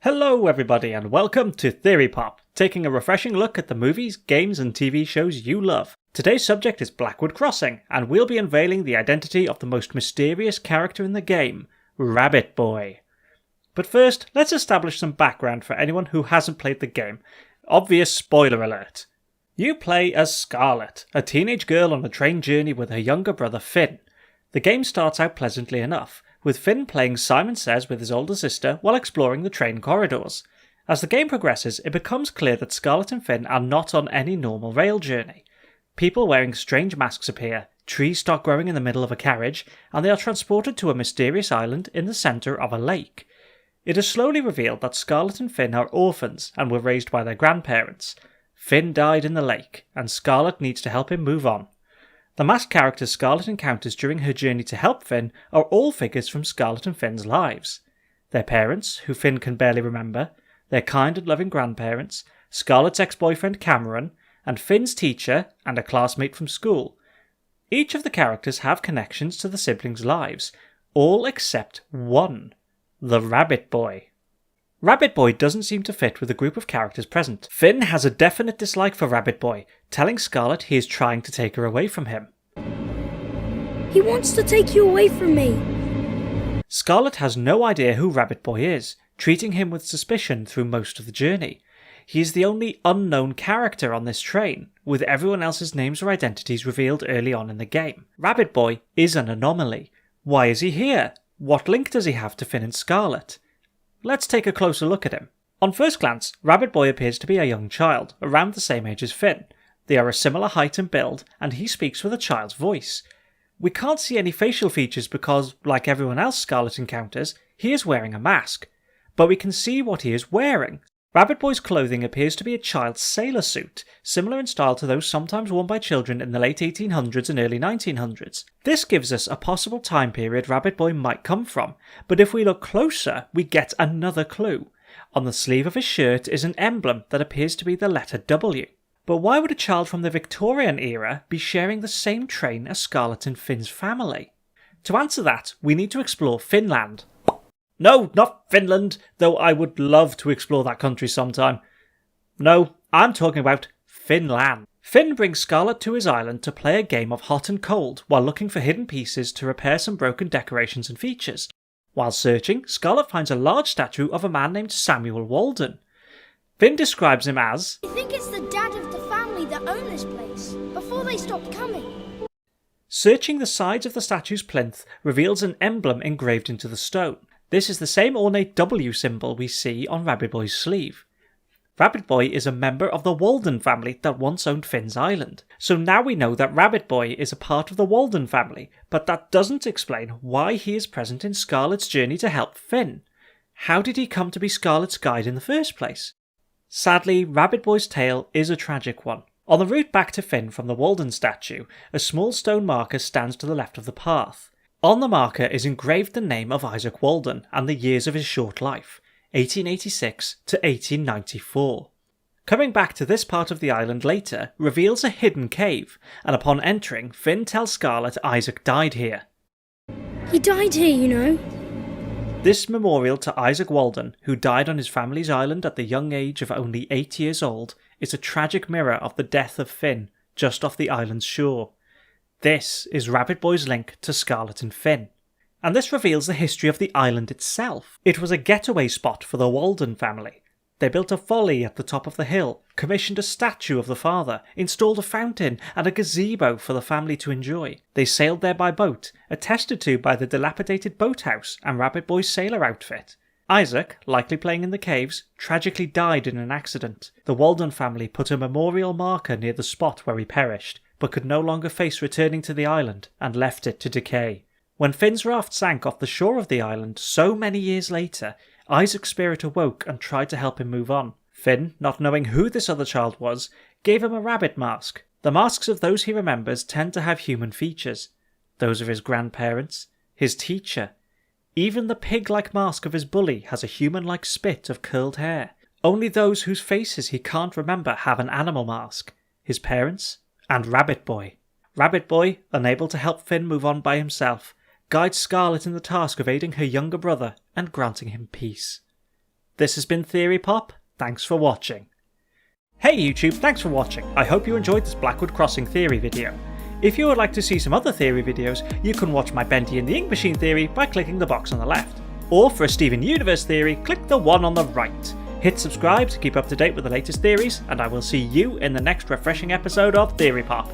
Hello everybody and welcome to Theory Pop, taking a refreshing look at the movies, games and TV shows you love. Today's subject is Blackwood Crossing, and we'll be unveiling the identity of the most mysterious character in the game, Rabbit Boy. But first, let's establish some background for anyone who hasn't played the game. Obvious spoiler alert. You play as Scarlett, a teenage girl on a train journey with her younger brother Finn. The game starts out pleasantly enough, with Finn playing Simon Says with his older sister while exploring the train corridors. As the game progresses, it becomes clear that Scarlett and Finn are not on any normal rail journey. People wearing strange masks appear, trees start growing in the middle of a carriage, and they are transported to a mysterious island in the centre of a lake. It is slowly revealed that Scarlett and Finn are orphans and were raised by their grandparents. Finn died in the lake, and Scarlett needs to help him move on. The masked characters Scarlett encounters during her journey to help Finn are all figures from Scarlett and Finn's lives. Their parents, who Finn can barely remember, their kind and loving grandparents, Scarlett's ex-boyfriend Cameron, and Finn's teacher and a classmate from school. Each of the characters have connections to the siblings' lives, all except one, the Rabbit Boy. Rabbit Boy doesn't seem to fit with the group of characters present. Finn has a definite dislike for Rabbit Boy, telling Scarlett he is trying to take her away from him. He wants to take you away from me. Scarlett has no idea who Rabbit Boy is, treating him with suspicion through most of the journey. He is the only unknown character on this train, with everyone else's names or identities revealed early on in the game. Rabbit Boy is an anomaly. Why is he here? What link does he have to Finn and Scarlett? Let's take a closer look at him. On first glance, Rabbit Boy appears to be a young child, around the same age as Finn. They are a similar height and build, and he speaks with a child's voice. We can't see any facial features because, like everyone else Scarlett encounters, he is wearing a mask. But we can see what he is wearing. Rabbit Boy's clothing appears to be a child's sailor suit, similar in style to those sometimes worn by children in the late 1800s and early 1900s. This gives us a possible time period Rabbit Boy might come from, but if we look closer, we get another clue. On the sleeve of his shirt is an emblem that appears to be the letter W. But why would a child from the Victorian era be sharing the same train as Scarlett and Finn's family? To answer that, we need to explore Finland. No, not Finland, though I would love to explore that country sometime. No, I'm talking about Finland. Finn brings Scarlett to his island to play a game of hot and cold while looking for hidden pieces to repair some broken decorations and features. While searching, Scarlett finds a large statue of a man named Samuel Walden. Finn describes him as, I think it's the dad of the family that owned this place, before they stopped coming. Searching the sides of the statue's plinth reveals an emblem engraved into the stone. This is the same ornate W symbol we see on Rabbit Boy's sleeve. Rabbit Boy is a member of the Walden family that once owned Finn's island. So now we know that Rabbit Boy is a part of the Walden family, but that doesn't explain why he is present in Scarlett's journey to help Finn. How did he come to be Scarlett's guide in the first place? Sadly, Rabbit Boy's tale is a tragic one. On the route back to Finn from the Walden statue, a small stone marker stands to the left of the path. On the marker is engraved the name of Isaac Walden and the years of his short life, 1886 to 1894. Coming back to this part of the island later reveals a hidden cave, and upon entering, Finn tells Scarlett Isaac died here. He died here, you know. This memorial to Isaac Walden, who died on his family's island at the young age of only 8 years old, is a tragic mirror of the death of Finn just off the island's shore. This is Rabbit Boy's link to Scarlett and Finn. And this reveals the history of the island itself. It was a getaway spot for the Walden family. They built a folly at the top of the hill, commissioned a statue of the father, installed a fountain and a gazebo for the family to enjoy. They sailed there by boat, attested to by the dilapidated boathouse and Rabbit Boy's sailor outfit. Isaac, likely playing in the caves, tragically died in an accident. The Walden family put a memorial marker near the spot where he perished, but could no longer face returning to the island and left it to decay. When Finn's raft sank off the shore of the island so many years later, Isaac's spirit awoke and tried to help him move on. Finn, not knowing who this other child was, gave him a rabbit mask. The masks of those he remembers tend to have human features. Those of his grandparents, his teacher. Even the pig-like mask of his bully has a human-like spit of curled hair. Only those whose faces he can't remember have an animal mask. His parents, and Rabbit Boy. Rabbit Boy, unable to help Finn move on by himself, guides Scarlett in the task of aiding her younger brother and granting him peace. This has been Theory Pop. Thanks for watching. Hey YouTube, thanks for watching. I hope you enjoyed this Blackwood Crossing theory video. If you would like to see some other theory videos, you can watch my Bendy and the Ink Machine theory by clicking the box on the left. Or for a Steven Universe theory, click the one on the right. Hit subscribe to keep up to date with the latest theories, and I will see you in the next refreshing episode of Theory Pop.